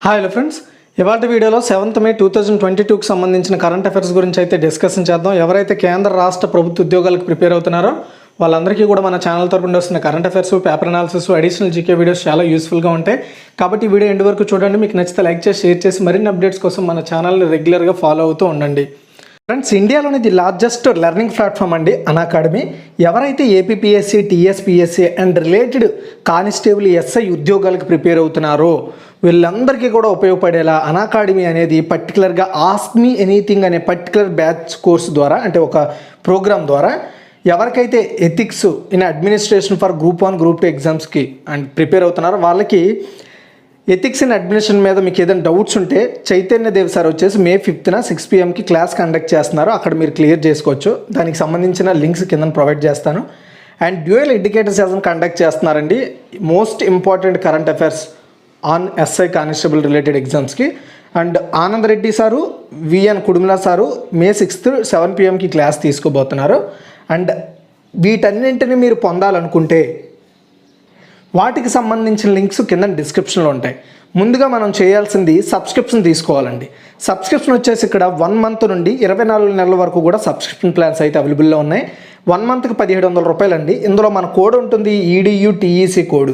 Hi friends, ఇవాళ వీడియోలో 7th May 2022కి సంబంధించిన కరెంట్ అఫైర్స్ గురించి అయితే డిస్కషన్ చేద్దాం. ఎవరైతే కేంద్ర రాష్ట్ర ప్రభుత్వ ఉద్యోగాలకు ప్రిపేర్ అవుతున్నారో వాళ్ళందరికీ కూడా మన ఛానల్ తరపున వస్తున్న current affairs, paper analysis, additional GK videos చాలా యూస్ఫుల్గా ఉంటాయి. కాబట్టి ఈ వీడియో ఎండ్ వరకు చూడండి. మీకు నచ్చితే లైక్ చేసి, షేర్ చేసి మరిన్ని అప్డేట్స్ కోసం మన ఛానల్ని రెగ్యులర్గా ఫాలో అవుతూ ఉండండి. ఫ్రెండ్స్, ఇండియాలోని ది లార్జెస్ట్ లెర్నింగ్ ప్లాట్ఫామ్ అండి అన్అకాడమీ. ఎవరైతే APPSC, TSPSC and related constable, SI ఉద్యోగాలకు ప్రిపేర్ అవుతున్నారో వీళ్ళందరికీ కూడా ఉపయోగపడేలా అన్అకాడమీ అనేది పర్టికులర్గా ఆస్క్ మీ ఎనీథింగ్ అనే పర్టికులర్ బ్యాచ్ కోర్సు ద్వారా, అంటే ఒక ప్రోగ్రామ్ ద్వారా ఎవరికైతే ethics in administration for group 1, group 2 ఎగ్జామ్స్కి అండ్ ప్రిపేర్ అవుతున్నారో వాళ్ళకి ఎథిక్స్ ఇన్ అడ్మినిస్ట్రేషన్ మీద మీకు ఏదైనా డౌట్స్ ఉంటే చైతన్య దేవ్ సార్ వచ్చేసి May 5th 6 PM class conduct చేస్తున్నారు. అక్కడ మీరు క్లియర్ చేసుకోవచ్చు. దానికి సంబంధించిన లింక్స్ కింద ప్రొవైడ్ చేస్తాను. And dual educator session conduct చేస్తున్నారండి. Most important current affairs on SI constable related ఎగ్జామ్స్కి. And Anand Reddy sir, VN Kudumala sir May 6th 7 PM class తీసుకోబోతున్నారు. అండ్ వీటన్నింటిని మీరు పొందాలనుకుంటే వాటికి సంబంధించిన లింక్స్ కింద డిస్క్రిప్షన్లో ఉంటాయి. ముందుగా మనం చేయాల్సింది సబ్స్క్రిప్షన్ తీసుకోవాలండి. సబ్స్క్రిప్షన్ వచ్చేసి ఇక్కడ 1 month నుండి 24 నెలల వరకు కూడా సబ్స్క్రిప్షన్ ప్లాన్స్ అయితే అవైలబుల్లో ఉన్నాయి. 1 monthకి 1700 రూపాయలు అండి. ఇందులో మన కోడ్ ఉంటుంది, EDUTEC కోడ్.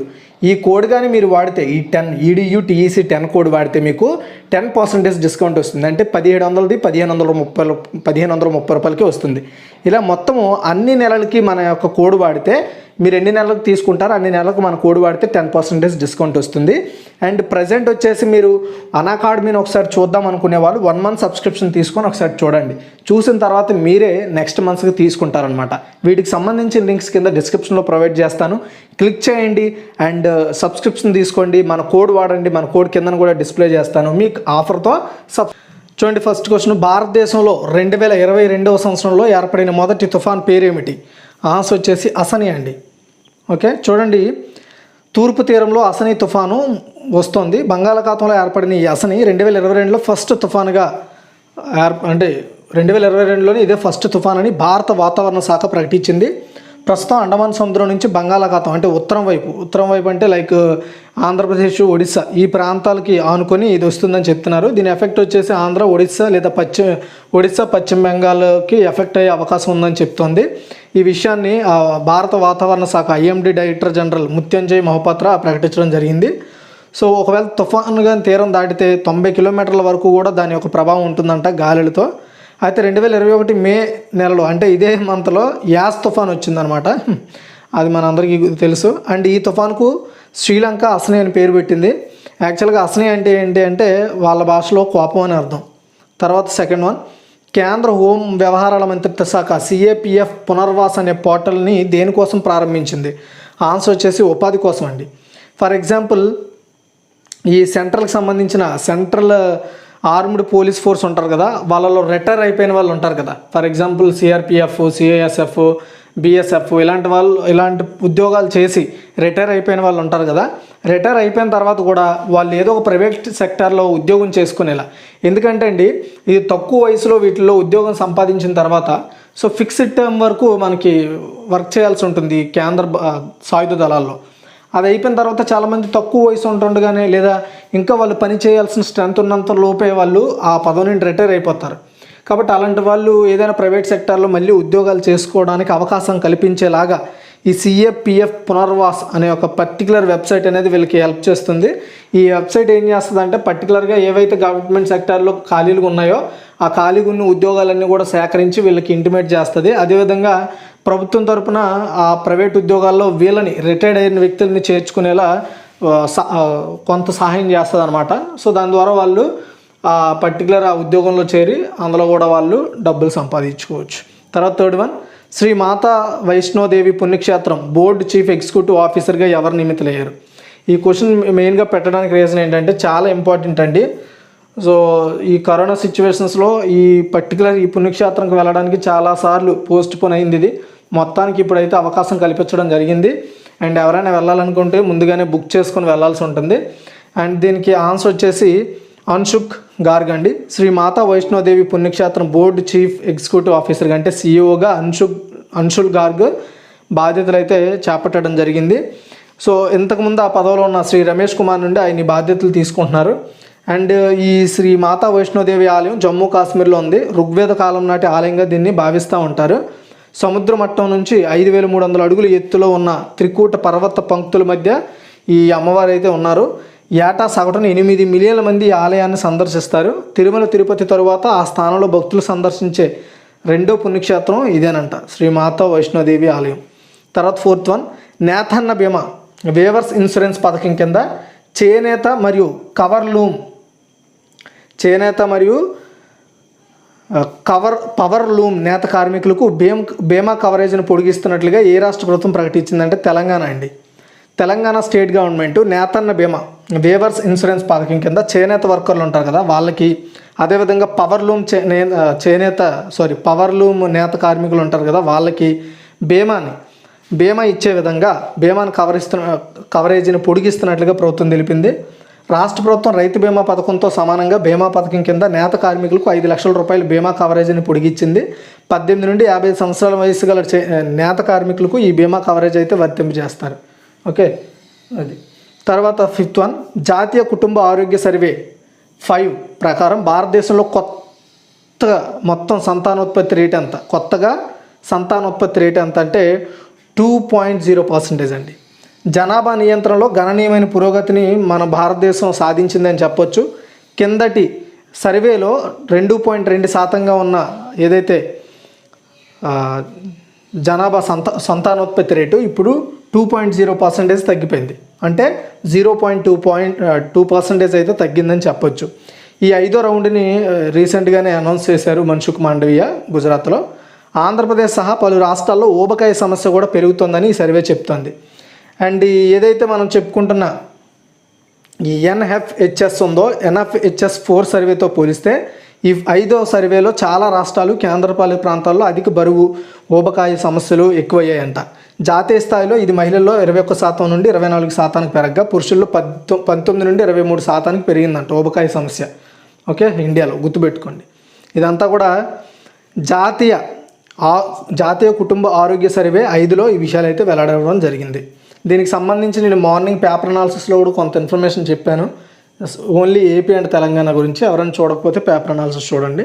ఈ కోడ్ కానీ మీరు వాడితే, ఈ 10 EDUTEC 10 కోడ్ వాడితే మీకు 10% డిస్కౌంట్ వస్తుంది. అంటే 1700ది 1530 రూపాయలకి వస్తుంది. ఇలా మొత్తము అన్ని నెలలకి మన యొక్క కోడ్ వాడితే మీరు ఎన్ని నెలలకు తీసుకుంటారో అన్ని నెలలకు మన కోడ్ వాడితే 10% డిస్కౌంట్ వస్తుంది. అండ్ ప్రజెంట్ వచ్చేసి మీరు అన్అకాడమీని ఒకసారి చూద్దాం అనుకునే వాళ్ళు 1 month సబ్స్క్రిప్షన్ తీసుకొని ఒకసారి చూడండి. చూసిన తర్వాత మీరే నెక్స్ట్ మంత్స్కి తీసుకుంటారనమాట. వీటికి సంబంధించిన లింక్స్ కింద డిస్క్రిప్షన్లో ప్రొవైడ్ చేస్తాను. క్లిక్ చేయండి అండ్ సబ్స్క్రిప్షన్ తీసుకోండి. మన కోడ్ వాడండి. మన కోడ్ కింద కూడా డిస్ప్లే చేస్తాను మీకు ఆఫర్తో. చూడండి, ఫస్ట్ క్వశ్చన్, భారతదేశంలో 2022వ సంవత్సరంలో ఏర్పడిన మొదటి తుఫాన్ పేరేమిటి? ఆన్సర్ వచ్చేసి అసని అండి. ఓకే, చూడండి, తూర్పు తీరంలో అసని తుఫాను వస్తుంది. బంగాళాఖాతంలో ఏర్పడిన ఈ అసని 2022లో ఫస్ట్ తుఫానుగా అంటే 2022లోనే ఇదే ఫస్ట్ తుఫాన్ అని భారత వాతావరణ శాఖ ప్రకటించింది. ప్రస్తుతం అండమాన్ సముద్రం నుంచి బంగాళాఖాతం అంటే ఉత్తరం వైపు అంటే లైక్ ఆంధ్రప్రదేశ్, ఒడిస్సా ఈ ప్రాంతాలకి ఆనుకొని ఇది వస్తుందని చెప్తున్నారు. దీని ఎఫెక్ట్ వచ్చేసి ఆంధ్ర, ఒడిస్సా లేదా ఒడిస్సా, పశ్చిమ బెంగాల్కి ఎఫెక్ట్ అయ్యే అవకాశం ఉందని చెప్తోంది. ఈ విషయాన్ని భారత వాతావరణ శాఖ IMD director general Mrutyunjay Mohapatra ప్రకటించడం జరిగింది. సో ఒకవేళ తుఫాను కానీ తీరం దాటితే 90 కిలోమీటర్ల వరకు కూడా దాని యొక్క ప్రభావం ఉంటుందంట గాలులతో. అయితే 2021 మే నెలలో అంటే ఇదే మంత్లో యాస్ తుఫాన్ వచ్చిందనమాట. అది మనందరికీ తెలుసు. అండ్ ఈ తుఫాన్కు శ్రీలంక అసని అని పేరు పెట్టింది. యాక్చువల్గా అసని అంటే ఏంటి అంటే వాళ్ళ భాషలో కోపం అని అర్థం. తర్వాత సెకండ్ వన్, కేంద్ర హోం వ్యవహారాల మంత్రిత్వ శాఖ CAPF పునర్వాస్ అనే పోర్టల్ని దేనికోసం ప్రారంభించింది? ఆన్సర్ వచ్చేసి ఉపాధి కోసం అండి. ఫర్ ఎగ్జాంపుల్, ఈ సెంట్రల్కి సంబంధించిన సెంట్రల్ ఆర్మ్డ్ పోలీస్ ఫోర్స్ ఉంటారు కదా, వాళ్ళలో రిటైర్ అయిపోయిన వాళ్ళు ఉంటారు కదా. For example CRPF, CISF, BSF ఇలాంటి ఉద్యోగాలు చేసి రిటైర్ అయిపోయిన వాళ్ళు ఉంటారు కదా. రిటైర్ అయిపోయిన తర్వాత కూడా వాళ్ళు ఏదో ఒక ప్రైవేట్ సెక్టార్లో ఉద్యోగం చేసుకునేలా. ఎందుకంటే అండి, ఇది తక్కువ వయసులో వీటిల్లో ఉద్యోగం సంపాదించిన తర్వాత సో ఫిక్స్డ్ టర్మ్ వరకు మనకి వర్క్ చేయాల్సి ఉంటుంది కేంద్ర సాయుధ దళాల్లో. అది అయిపోయిన తర్వాత చాలామంది తక్కువ వయసు ఉంటుండగానే లేదా ఇంకా వాళ్ళు పని చేయాల్సిన స్ట్రెంత్ ఉన్నంత లోపే వాళ్ళు ఆ పదవి నుండి రిటైర్ అయిపోతారు. కాబట్టి అలాంటి వాళ్ళు ఏదైనా ప్రైవేట్ సెక్టార్లో మళ్ళీ ఉద్యోగాలు చేసుకోవడానికి అవకాశం కల్పించేలాగా ఈ CAPF పునర్వాస్ అనే ఒక పర్టికులర్ వెబ్సైట్ అనేది వీళ్ళకి హెల్ప్ చేస్తుంది. ఈ వెబ్సైట్ ఏం చేస్తుంది అంటే పర్టికులర్గా ఏవైతే గవర్నమెంట్ సెక్టార్లో ఖాళీలు ఉన్నాయో ఆ ఖాళీగా ఉన్న ఉద్యోగాలన్నీ కూడా సేకరించి వీళ్ళకి ఇంటిమేట్ చేస్తుంది. అదేవిధంగా ప్రభుత్వం తరపున ఆ ప్రైవేట్ ఉద్యోగాల్లో వీళ్ళని రిటైర్డ్ అయిన వ్యక్తులని చేర్చుకునేలా కొంత సహాయం చేస్తుంది అనమాట. సో దాని ద్వారా వాళ్ళు ఆ పర్టికులర్ ఆ ఉద్యోగంలో చేరి అందులో కూడా వాళ్ళు డబ్బులు సంపాదించుకోవచ్చు. తర్వాత థర్డ్ వన్, శ్రీ మాతా వైష్ణోదేవి పుణ్యక్షేత్రం బోర్డు చీఫ్ ఎగ్జిక్యూటివ్ ఆఫీసర్గా ఎవరు నియమితులయ్యారు? ఈ క్వశ్చన్ మెయిన్గా పెట్టడానికి రీజన్ ఏంటంటే చాలా ఇంపార్టెంట్ అండి. సో ఈ కరోనా సిచ్యువేషన్స్లో ఈ పర్టికులర్ ఈ పుణ్యక్షేత్రంకి వెళ్ళడానికి చాలాసార్లు పోస్ట్ పోన్ అయింది. ఇది మొత్తానికి ఇప్పుడైతే అవకాశం కల్పించడం జరిగింది. అండ్ ఎవరైనా వెళ్ళాలనుకుంటే ముందుగానే బుక్ చేసుకొని వెళ్ళాల్సి ఉంటుంది. అండ్ దీనికి ఆన్సర్ వచ్చేసి అన్షుక్ గార్గ్ అండి. శ్రీ మాతా వైష్ణోదేవి పుణ్యక్షేత్రం బోర్డు చీఫ్ ఎగ్జిక్యూటివ్ ఆఫీసర్గా అంటే CEOగా అన్షుల్ గార్గ్ బాధ్యతలు అయితే చేపట్టడం జరిగింది. సో ఇంతకుముందు ఆ పదవిలో ఉన్న శ్రీ రమేష్ కుమార్ నుండి ఆయన బాధ్యతలు తీసుకుంటున్నారు. అండ్ ఈ శ్రీ మాతా వైష్ణోదేవి ఆలయం జమ్మూ కాశ్మీర్లో ఉంది. ఋగ్వేద కాలం నాటి ఆలయంగా దీన్ని భావిస్తూ ఉంటారు. సముద్ర మట్టం నుంచి 5300 అడుగుల ఎత్తులో ఉన్న త్రికూట పర్వత పంక్తుల మధ్య ఈ అమ్మవారు అయితే ఉన్నారు. ఏటా సగటున 8 మిలియన్ల మంది ఈ ఆలయాన్ని సందర్శిస్తారు. తిరుమల తిరుపతి తరువాత ఆ స్థానంలో భక్తులు సందర్శించే రెండో పుణ్యక్షేత్రం ఇదేనంట, శ్రీ మాతా వైష్ణోదేవి ఆలయం. తర్వాత 4th వన్, నేతన్న బీమా వేవర్స్ ఇన్సూరెన్స్ పథకం కింద చేనేత మరియు పవర్ లూమ్ నేత కార్మికులకు బీమా కవరేజ్ను పొడిగిస్తున్నట్లుగా ఏ రాష్ట్ర ప్రభుత్వం ప్రకటించిందంటే తెలంగాణ అండి. తెలంగాణ స్టేట్ గవర్నమెంట్ నేతన్న బీమా వేవర్స్ ఇన్సూరెన్స్ పథకం కింద చేనేత వర్కర్లు ఉంటారు కదా వాళ్ళకి, అదేవిధంగా పవర్ లూమ్ నేత కార్మికులు ఉంటారు కదా వాళ్ళకి బీమా ఇచ్చే విధంగా బీమాను కవరేజీని పొడిగిస్తున్నట్లుగా ప్రభుత్వం తెలిపింది. రాష్ట్ర ప్రభుత్వం రైతు బీమా పథకంతో సమానంగా బీమా పథకం కింద నేత కార్మికులకు 5 లక్షల రూపాయల బీమా కవరేజీని పొడిగించింది. 18 నుండి 50 సంవత్సరాల వయసు గల నేత కార్మికులకు ఈ బీమా కవరేజ్ అయితే వర్తింపజేస్తారు. ఓకే, అది. తర్వాత 5th వన్, జాతీయ కుటుంబ ఆరోగ్య సర్వే 5 ప్రకారం భారతదేశంలో కొత్తగా సంతానోత్పత్తి రేట్ ఎంత అంటే 2.0% అండి. జనాభా నియంత్రణలో గణనీయమైన పురోగతిని మన భారతదేశం సాధించిందని చెప్పొచ్చు. కిందటి సర్వేలో 2.2% ఉన్న ఏదైతే జనాభా సంతానోత్పత్తి రేటు ఇప్పుడు 2.0% తగ్గిపోయింది. అంటే 0.2% అయితే తగ్గిందని చెప్పొచ్చు. ఈ 5వ రౌండ్ని రీసెంట్గానే అనౌన్స్ చేశారు మన్సుఖ్ మాండవీయ గుజరాత్లో. ఆంధ్రప్రదేశ్ సహా పలు రాష్ట్రాల్లో ఊబకాయ సమస్య కూడా పెరుగుతుందని ఈ సర్వే చెప్తుంది. అండ్ ఏదైతే మనం చెప్పుకుంటున్న ఈ ఎన్ఎఫ్హెచ్ఎస్ ఉందో, ఎన్ఎఫ్హెచ్ఎస్ 4 సర్వేతో పోలిస్తే ఈ 5వ సర్వేలో చాలా రాష్ట్రాలు కేంద్రపాలిత ప్రాంతాల్లో అధిక బరువు ఊబకాయ సమస్యలు ఎక్కువయ్యాయంట. జాతీయ స్థాయిలో ఇది మహిళల్లో 21% నుండి 24% పెరగగా పురుషుల్లో 19 నుండి 23% పెరిగిందంట ఊబకాయ సమస్య. ఓకే, ఇండియాలో గుర్తుపెట్టుకోండి. ఇదంతా కూడా జాతీయ కుటుంబ ఆరోగ్య సర్వే 5లో ఈ విషయాలు అయితే వెల్లడవడం జరిగింది. దీనికి సంబంధించి నేను మార్నింగ్ పేపర్ అనాలిసిస్లో కూడా కొంత ఇన్ఫర్మేషన్ చెప్పాను. ఓన్లీ ఏపీ అండ్ తెలంగాణ గురించి. ఎవరైనా చూడకపోతే పేపర్ అనాలిసిస్ చూడండి.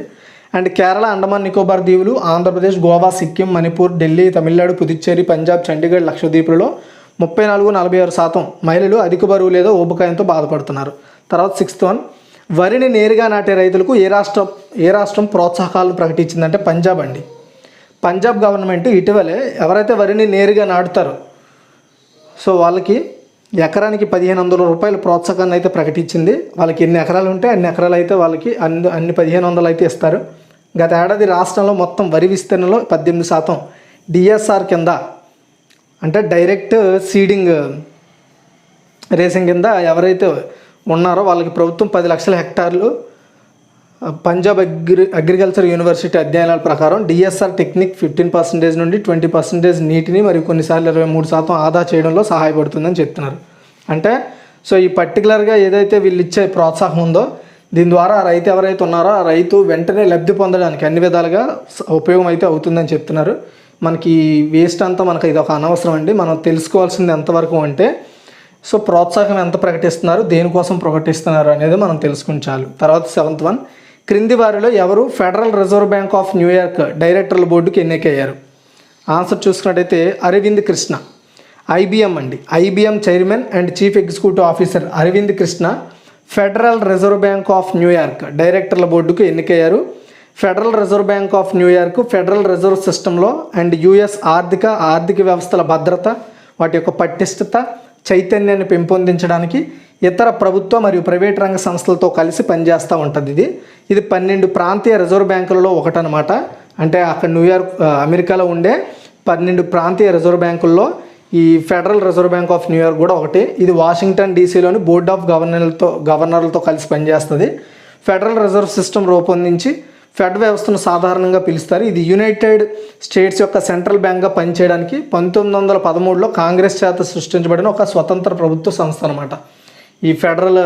అండ్ కేరళ, అండమాన్ నికోబార్ దీవులు, ఆంధ్రప్రదేశ్, గోవా, సిక్కిం, మణిపూర్, ఢిల్లీ, తమిళనాడు, పుదుచ్చేరి, పంజాబ్, చండీగఢ్, లక్షద్వీపులలో 34-46% మహిళలు అధిక బరువు లేదా ఊబకాయంతో బాధపడుతున్నారు. తర్వాత 6th వన్, వరిని నేరుగా నాటే రైతులకు ఏ రాష్ట్రం ప్రోత్సాహకాలను ప్రకటించిందంటే పంజాబ్ అండి. పంజాబ్ గవర్నమెంట్ ఇటీవలే ఎవరైతే వరిని నేరుగా నాటుతారో సో వాళ్ళకి ఎకరానికి 1500 రూపాయల ప్రోత్సాహాన్ని అయితే ప్రకటించింది. వాళ్ళకి ఎన్ని ఎకరాలు ఉంటే అన్ని ఎకరాలు అయితే వాళ్ళకి అన్ని 1500 అయితే ఇస్తారు. గత ఏడాది రాష్ట్రంలో మొత్తం వరి విస్తీర్ణంలో 18% డిఎస్ఆర్ కింద అంటే డైరెక్ట్ సీడింగ్ రేసింగ్ కింద ఎవరైతే ఉన్నారో వాళ్ళకి ప్రభుత్వం 10 లక్షల హెక్టార్లు పంజాబ్ అగ్రికల్చర్ యూనివర్సిటీ అధ్యయనాల ప్రకారం డిఎస్ఆర్ టెక్నిక్ 15% నుండి 20% నీటిని మరియు కొన్నిసార్లు 23% ఆదా చేయడంలో సహాయపడుతుందని చెప్తున్నారు. అంటే సో ఈ పర్టికులర్గా ఏదైతే వీళ్ళు ఇచ్చే ప్రోత్సాహం ఉందో దీని ద్వారా రైతు ఎవరైతే ఉన్నారో ఆ రైతు వెంటనే లబ్ధి పొందడానికి అన్ని విధాలుగా ఉపయోగం అయితే అవుతుందని చెప్తున్నారు. మనకి వేస్ట్ అంతా మనకి ఇది ఒక అనవసరం అండి. మనం తెలుసుకోవాల్సింది ఎంతవరకు అంటే సో ప్రోత్సాహం ఎంత ప్రకటిస్తున్నారు, దేనికోసం ప్రకటిస్తున్నారు అనేది మనం తెలుసుకుని చాలు. తర్వాత 7th వన్, క్రింది వారిలో ఎవరు federal reserve bank of New York డైరెక్టర్ల బోర్డుకి ఎన్నికయ్యారు? ఆన్సర్ చూసుకున్నట్టయితే అరవింద్ కృష్ణ. ఐబిఎం అండి, IBM chairman and chief executive officer Arvind Krishna federal reserve bank of New York డైరెక్టర్ల బోర్డుకు ఎన్నికయ్యారు. Federal reserve bank of New York federal reserve సిస్టంలో అండ్ యుఎస్ ఆర్థిక వ్యవస్థల భద్రత, వాటి యొక్క పటిష్టత, చైతన్యాన్ని పెంపొందించడానికి ఇతర ప్రభుత్వ మరియు ప్రైవేట్ రంగ సంస్థలతో కలిసి పనిచేస్తూ ఉంటుంది. ఇది 12 ప్రాంతీయ రిజర్వ్ బ్యాంకులలో ఒకటనమాట. అంటే అక్కడ అమెరికాలో ఉండే 12 ప్రాంతీయ రిజర్వ్ బ్యాంకుల్లో ఈ federal reserve bank of New York కూడా ఒకటి. ఇది వాషింగ్టన్ డీసీలోని బోర్డ్ ఆఫ్ గవర్నర్లతో కలిసి పనిచేస్తుంది. ఫెడరల్ రిజర్వ్ సిస్టమ్ రూపొందించి ఫెడ్ వ్యవస్థను సాధారణంగా పిలుస్తారు. ఇది యునైటెడ్ స్టేట్స్ యొక్క సెంట్రల్ బ్యాంక్గా పనిచేయడానికి 1913లో కాంగ్రెస్ చేత సృష్టించబడిన ఒక స్వతంత్ర ప్రభుత్వ సంస్థ అనమాట. ఈ ఫెడరల్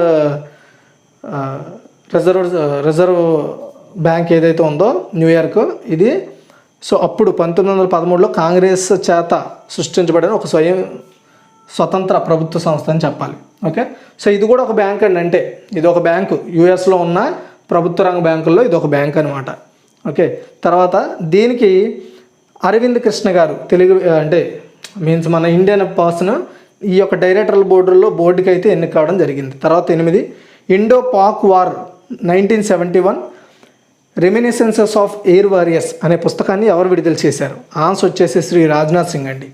రిజర్వ్ బ్యాంక్ ఏదైతే ఉందో న్యూయార్క్ ఇది సో అప్పుడు 1913లో కాంగ్రెస్ చేత సృష్టించబడిన ఒక స్వతంత్ర ప్రభుత్వ సంస్థ అని చెప్పాలి. ఓకే, సో ఇది కూడా ఒక బ్యాంక్ అండి. అంటే ఇది ఒక బ్యాంకు, యూఎస్లో ఉన్న ప్రభుత్వ రంగ బ్యాంకుల్లో ఇది ఒక బ్యాంక్ అనమాట. ఓకే, తర్వాత దీనికి అరవింద్ కృష్ణ గారు తెలుగు అంటే మీన్స్ మన ఇండియన్ పర్సన్ ఈ యొక్క డైరెక్టర్ల బోర్డుకి అయితే ఎన్నిక కావడం జరిగింది. తర్వాత 8 Indo Pak war 1971 reminiscences of air warriors అనే పుస్తకాన్ని ఎవరు విడుదల చేశారు? ఆన్సర్ వచ్చేసి శ్రీ రాజ్నాథ్ సింగ్ అండి.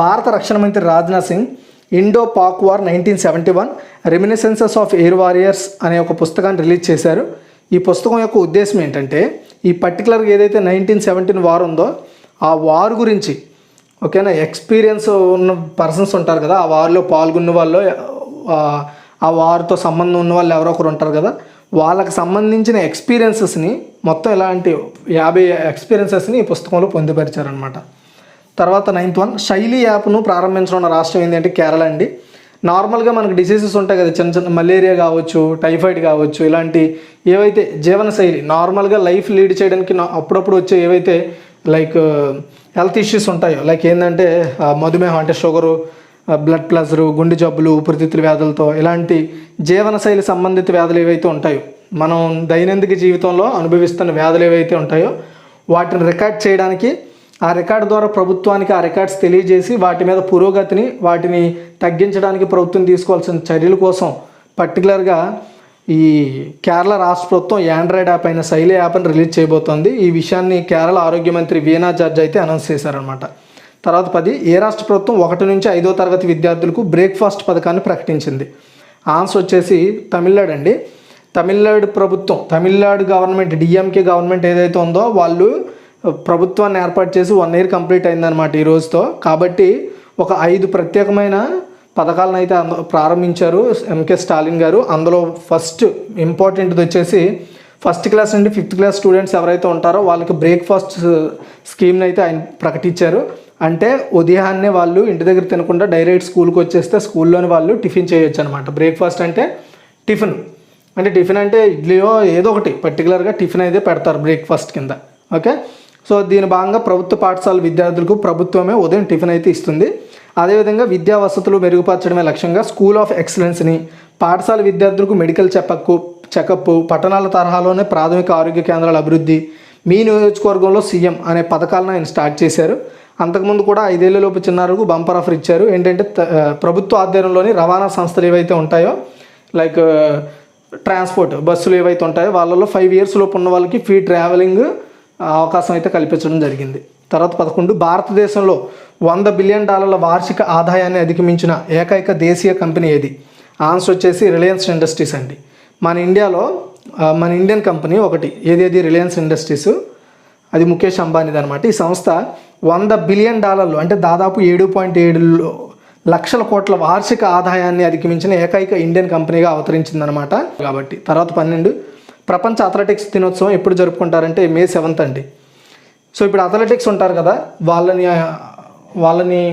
భారత రక్షణ మంత్రి Rajnath Singh Indo Pak war 1971 reminiscences of air warriors అనే ఒక పుస్తకాన్ని రిలీజ్ చేశారు. ఈ పుస్తకం యొక్క ఉద్దేశం ఏంటంటే ఈ పర్టికులర్గా ఏదైతే 1917 వార్ ఉందో ఆ వార్ గురించి ఓకేనా ఎక్స్పీరియన్స్ ఉన్న పర్సన్స్ ఉంటారు కదా, ఆ వార్లో పాల్గొన్న వాళ్ళు, ఆ వార్తో సంబంధం ఉన్న వాళ్ళు ఎవరో ఒకరు ఉంటారు కదా, వాళ్ళకి సంబంధించిన ఎక్స్పీరియన్సెస్ని మొత్తం ఇలాంటి 50 ఎక్స్పీరియన్సెస్ని ఈ పుస్తకంలో పొందుపరిచారనమాట. తర్వాత 9th శైలి యాప్ను ప్రారంభించనున్న రాష్ట్రం ఏంటంటే కేరళ అండి. నార్మల్గా మనకు డిసీజెస్ ఉంటాయి కదా, చిన్న చిన్న మలేరియా కావచ్చు, టైఫాయిడ్ కావచ్చు, ఇలాంటి ఏవైతే జీవనశైలి నార్మల్గా లైఫ్ లీడ్ చేయడానికి అప్పుడప్పుడు వచ్చే ఏవైతే లైక్ హెల్త్ ఇష్యూస్ ఉంటాయో, లైక్ ఏంటంటే మధుమేహం అంటే షుగరు, బ్లడ్ ప్రెషరు, గుండె జబ్బులు, ఊపిరితిత్తుల వ్యాధులతో ఇలాంటి జీవనశైలి సంబంధిత వ్యాధులు ఏవైతే ఉంటాయో, మనం దైనందిక జీవితంలో అనుభవిస్తున్న వ్యాధులు ఏవైతే ఉంటాయో వాటిని రికార్డ్ చేయడానికి, ఆ రికార్డు ద్వారా ప్రభుత్వానికి ఆ రికార్డ్స్ తెలియజేసి వాటి మీద పురోగతిని, వాటిని తగ్గించడానికి ప్రభుత్వం తీసుకోవాల్సిన చర్యల కోసం పర్టికులర్గా ఈ కేరళ రాష్ట్ర ప్రభుత్వం ఆండ్రాయిడ్ యాప్ అయిన శైలి యాప్ని రిలీజ్ చేయబోతోంది. ఈ విషయాన్ని కేరళ ఆరోగ్య మంత్రి వీణా జార్జ్ అయితే అనౌన్స్ చేశారనమాట. తర్వాత 10 ఏ రాష్ట్ర ప్రభుత్వం 1 నుంచి 5వ తరగతి విద్యార్థులకు బ్రేక్ఫాస్ట్ పథకాన్ని ప్రకటించింది? ఆన్సర్ వచ్చేసి తమిళనాడు అండి. తమిళనాడు ప్రభుత్వం, తమిళనాడు గవర్నమెంట్, డిఎంకే గవర్నమెంట్ ఏదైతే ఉందో వాళ్ళు ప్రభుత్వాన్ని ఏర్పాటు చేసి 1 year కంప్లీట్ అయిందనమాట ఈ రోజుతో. కాబట్టి ఒక 5 ప్రత్యేకమైన పథకాలను అయితే ప్రారంభించారు ఎంకే స్టాలిన్ గారు. అందులో ఫస్ట్ ఇంపార్టెంట్ది వచ్చేసి 1st క్లాస్ నుండి 5th క్లాస్ స్టూడెంట్స్ ఎవరైతే ఉంటారో వాళ్ళకి బ్రేక్ఫాస్ట్ స్కీమ్ని అయితే ఆయన ప్రకటించారు. అంటే ఉదయాన్నే వాళ్ళు ఇంటి దగ్గర తినకుండా డైరెక్ట్ స్కూల్కి వచ్చేస్తే స్కూల్లోని వాళ్ళు టిఫిన్ చేయొచ్చు అనమాట. బ్రేక్ఫాస్ట్ అంటే టిఫిన్ అంటే ఇడ్లీయో ఏదో ఒకటి పర్టికులర్గా టిఫిన్ అయితే పెడతారు బ్రేక్ఫాస్ట్ కింద. ఓకే, సో దీని భాగంగా ప్రభుత్వ పాఠశాల విద్యార్థులకు ప్రభుత్వమే ఉదయం టిఫిన్ అయితే ఇస్తుంది. అదేవిధంగా విద్యా వసతులు మెరుగుపరచడమే లక్ష్యంగా స్కూల్ ఆఫ్ ఎక్సలెన్స్ని, పాఠశాల విద్యార్థులకు మెడికల్ చెకప్, పట్టణాల తరహాలోనే ప్రాథమిక ఆరోగ్య కేంద్రాల అభివృద్ధి, మీ నియోజకవర్గంలో సీఎం అనే పథకాలను ఆయన స్టార్ట్ చేశారు. అంతకుముందు కూడా 5 ఏళ్లలోపు చిన్నారులకు బంపర్ ఆఫర్ ఇచ్చారు. ఏంటంటే ప్రభుత్వ ఆధ్వర్యంలోని రవాణా సంస్థలు ఏవైతే ఉంటాయో లైక్ ట్రాన్స్పోర్ట్ బస్సులు ఏవైతే ఉంటాయో వాళ్ళలో 5 years లోపు ఉన్న వాళ్ళకి ఫ్రీ ట్రావెలింగ్ అవకాశం అయితే కల్పించడం జరిగింది. తర్వాత 11 భారతదేశంలో $100 బిలియన్ వార్షిక ఆదాయాన్ని అధిగమించిన ఏకైక దేశీయ కంపెనీ ఏది? ఆన్సర్ వచ్చేసి రిలయన్స్ ఇండస్ట్రీస్ అండి. మన ఇండియాలో మన ఇండియన్ కంపెనీ ఒకటి ఏది రిలయన్స్ ఇండస్ట్రీస్, అది ముఖేష్ అంబానీది అనమాట. ఈ సంస్థ $100 బిలియన్ అంటే దాదాపు 7.7 లక్షల కోట్ల వార్షిక ఆదాయాన్ని అధిగమించిన ఏకైక ఇండియన్ కంపెనీగా అవతరించిందనమాట. కాబట్టి తర్వాత 12 ప్రపంచ అథ్లెటిక్స్ దినోత్సవం ఎప్పుడు జరుపుకుంటారంటే May 7th అండి. సో ఇప్పుడు అథ్లెటిక్స్ ఉంటారు కదా, వాళ్ళని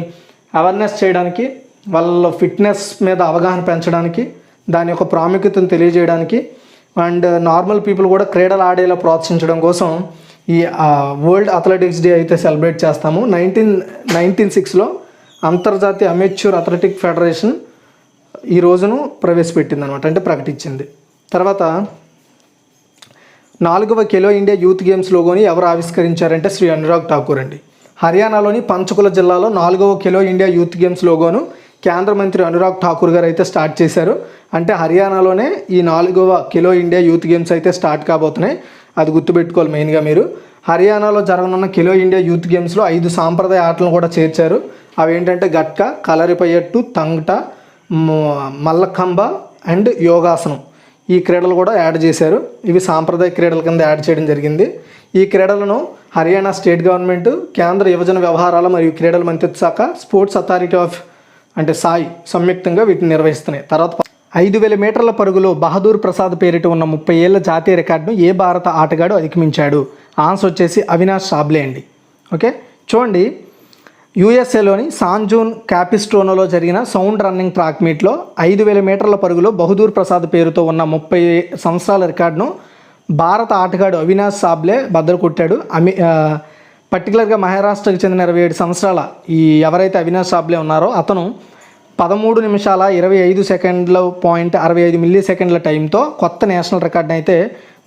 అవేర్నెస్ చేయడానికి, వాళ్ళ ఫిట్నెస్ మీద అవగాహన పెంచడానికి, దాని యొక్క ప్రాముఖ్యతను తెలియజేయడానికి అండ్ నార్మల్ పీపుల్ కూడా క్రీడలు ఆడేలా ప్రోత్సహించడం కోసం ఈ వరల్డ్ అథ్లెటిక్స్ డే అయితే సెలబ్రేట్ చేస్తాము. 1996లో అంతర్జాతీయ అమెచ్యూర్ అథ్లెటిక్ ఫెడరేషన్ ఈ రోజును ప్రవేశపెట్టింది అనమాట, అంటే ప్రకటించింది. తర్వాత 4వ ఖేలో ఇండియా యూత్ గేమ్స్ లోగోని ఎవరు ఆవిష్కరించారంటే శ్రీ అనురాగ్ ఠాకూర్ అండి. హర్యానాలోని పంచకుల జిల్లాలో 4వ ఖేలో ఇండియా యూత్ గేమ్స్ లోగోను కేంద్ర మంత్రి అనురాగ్ ఠాకూర్ గారు అయితే స్టార్ట్ చేశారు. అంటే హర్యానాలోనే ఈ 4వ ఖేలో ఇండియా యూత్ గేమ్స్ అయితే స్టార్ట్ కాబోతున్నాయి, అది గుర్తుపెట్టుకోవాలి మెయిన్గా మీరు. హర్యానాలో జరగనున్న ఖేలో ఇండియా యూత్ గేమ్స్లో 5 సాంప్రదాయ ఆటలను కూడా చేర్చారు. అవి ఏంటంటే గట్కా, కలరిపయట్టు, తంగట, మల్లఖంబ అండ్ యోగాసనం. ఈ క్రీడలు కూడా యాడ్ చేశారు. ఇవి సాంప్రదాయ క్రీడల కింద యాడ్ చేయడం జరిగింది. ఈ క్రీడలను హర్యానా స్టేట్ గవర్నమెంట్, కేంద్ర యువజన వ్యవహారాల మరియు క్రీడల మంత్రిత్వ శాఖ, స్పోర్ట్స్ అథారిటీ ఆఫ్ అంటే సాయి సంయుక్తంగా వీటిని నిర్వహిస్తున్నాయి. తర్వాత 5000 మీటర్ల పరుగులో బహదూర్ ప్రసాద్ పేరిట ఉన్న 30 ఏళ్ల జాతీయ రికార్డును ఏ భారత ఆటగాడు అధిగమించాడు? ఆన్సర్ వచ్చేసి అవినాష్ సాబ్లే అండి. ఓకే, చూడండి, యూఎస్ఏలోని సాన్జూన్ క్యాపిస్ట్రోనోలో జరిగిన సౌండ్ రన్నింగ్ ట్రాక్ మీట్లో 5000 మీటర్ల పరుగులో బహదూర్ ప్రసాద్ పేరుతో ఉన్న 30 సంవత్సరాల రికార్డును భారత ఆటగాడు అవినాష్ సాబ్లే బద్దలు కొట్టాడు. పర్టికులర్గా మహారాష్ట్రకు చెందిన 27 సంవత్సరాల ఈ ఎవరైతే అవినాష్ సాబ్లే ఉన్నారో అతను 13 నిమిషాల 25 సెకండ్ల పాయింట్ 65 మిల్లీ సెకండ్ల టైంతో కొత్త నేషనల్ రికార్డ్ని అయితే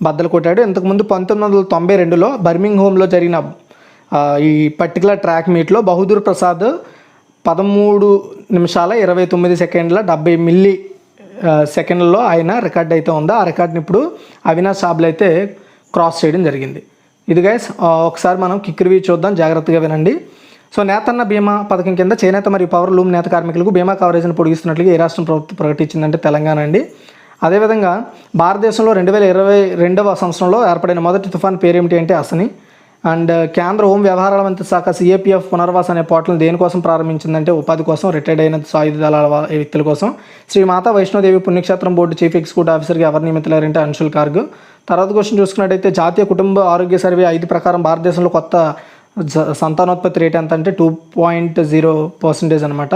బద్దలు కొట్టాడు. ఇంతకుముందు 1992లో బర్మింగ్ హోమ్లో జరిగిన ఈ పర్టికులర్ ట్రాక్ మీట్లో బహదూర్ ప్రసాద్ 13 నిమిషాల 29 సెకండ్ల 70 మిల్లీ సెకండ్లలో ఆయన రికార్డ్ అయితే ఉందో ఆ రికార్డ్ని ఇప్పుడు అవినాష్ చాబ్లా అయితే క్రాస్ చేయడం జరిగింది. ఇది గైస్ ఒకసారి మనం కిక్ రివ్యూ చూద్దాం, జాగ్రత్తగా వినండి. సో నేతన్న బీమా పథకం కింద చేనేత మరియు పవర్ లూమ్ నేత కార్మికులకు బీమా కవరేజ్ను పొడిగిస్తున్నట్లుగా ఏ రాష్ట్రం ప్రభుత్వం ప్రకటించిందంటే తెలంగాణ అండి. అదేవిధంగా భారతదేశంలో 2022వ సంవత్సరంలో ఏర్పడిన మొదటి తుఫాన్ పేరేమిటి అంటే అసని. అండ్ కేంద్ర హోం వ్యవహారాల మంత్రి శాఖ సిఏపిఎఫ్ పునర్వాస అనే పోర్టల్ని దేనికోసం ప్రారంభించిందంటే ఉపాధి కోసం, రిటైర్డ్ అయిన సాయుధ దళాల వ్యక్తుల కోసం. శ్రీ మాతా వైష్ణోదేవి పుణ్యక్షేత్రం బోర్డు చీఫ్ ఎగ్జిక్యూటివ్ ఆఫీసర్గా ఎవరు నియమితులారంటే అంశుల్ కార్గ్. తర్వాత క్వశ్చన్ చూసుకున్నట్టయితే జాతీయ కుటుంబ ఆరోగ్య సర్వే 5 ప్రకారం భారతదేశంలో కొత్త సంతానోత్పత్తి రేట్ ఎంత అంటే 2.0% అనమాట.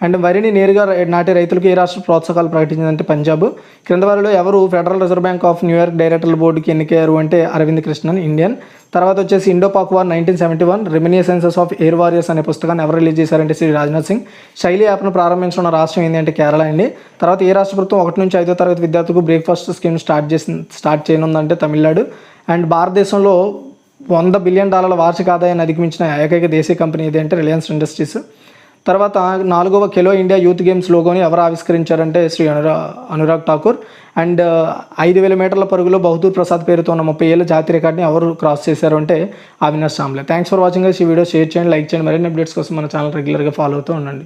అండ్ వరిని నేరుగా నాటే రైతులకు ఏ రాష్ట్ర ప్రోత్సాహకాలు ప్రకటించిందంటే పంజాబ్. క్రింద వారిలో ఎవరు federal reserve bank of New York డైరెక్టర్ల బోర్డుకి ఎన్నికయ్యారు అంటే అరవింద్ కృష్ణన్, ఇండియన్. తర్వాత వచ్చేసి Indo Pak war 1971 reminiscences of air warriors అనే పుస్తకాన్ని ఎవరు రిలీజ్ చేశారంటే శ్రీ రాజ్నాథ్ సింగ్. శైలి యాప్ను ప్రారంభించిన రాష్ట్రం ఏంటి అంటే కేరళ అండి. తర్వాత ఏ రాష్ట్ర ప్రభుత్వం 1 నుంచి 5వ తరగతి విద్యార్థులకు బ్రేక్ఫాస్ట్ స్కీమ్ స్టార్ట్ చేయనుందంటే తమిళనాడు. అండ్ భారతదేశంలో $100 బిలియన్ వార్షిక ఆదాయాన్ని అధిగమించిన ఏకైక దేశీయ కంపెనీ ఏది అంటే రిలయన్స్ ఇండస్ట్రీస్. తర్వాత 4వ ఖేలో ఇండియా యూత్ గేమ్స్ లోగోని ఎవరు ఆవిష్కరించారంటే శ్రీ అనురాగ్ ఠాకూర్. అండ్ 5000 మీటర్ల పరుగులో బహదూర్ ప్రసాద్ పేరుతో ఉన్న 30 ఏళ్ళ జాతీయ రికార్డ్ని ఎవరు క్రాస్ చేశారు అంటే Avinash Sable. Thanks for watching. ఈ వీడియో షేర్ చేయండి, లైక్ చేయండి. మరిన్ని అప్డేట్స్ కోసం మన ఛానల్ రెగ్యులర్గా ఫాలో అవుతూ ఉండండి.